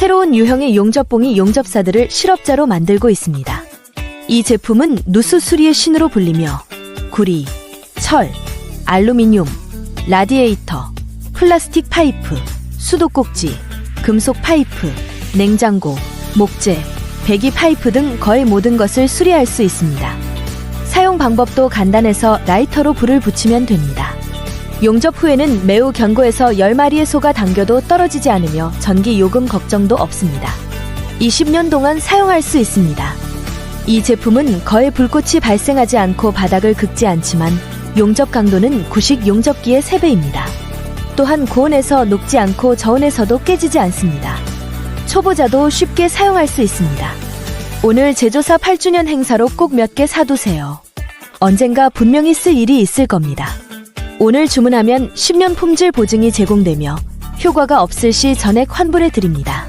새로운 유형의 용접봉이 용접사들을 실업자로 만들고 있습니다. 이 제품은 누수 수리의 신으로 불리며 구리, 철, 알루미늄, 라디에이터, 플라스틱 파이프, 수도꼭지, 금속 파이프, 냉장고, 목재, 배기 파이프 등 거의 모든 것을 수리할 수 있습니다. 사용 방법도 간단해서 라이터로 불을 붙이면 됩니다. 용접 후에는 매우 견고해서 10마리의 소가 당겨도 떨어지지 않으며 전기 요금 걱정도 없습니다. 20년 동안 사용할 수 있습니다. 이 제품은 거의 불꽃이 발생하지 않고 바닥을 긁지 않지만 용접 강도는 구식 용접기의 3배입니다. 또한 고온에서 녹지 않고 저온에서도 깨지지 않습니다. 초보자도 쉽게 사용할 수 있습니다. 오늘 제조사 8주년 행사로 꼭 몇 개 사두세요. 언젠가 분명히 쓸 일이 있을 겁니다. 오늘 주문하면 10년 품질 보증이 제공되며 효과가 없을 시 전액 환불해 드립니다.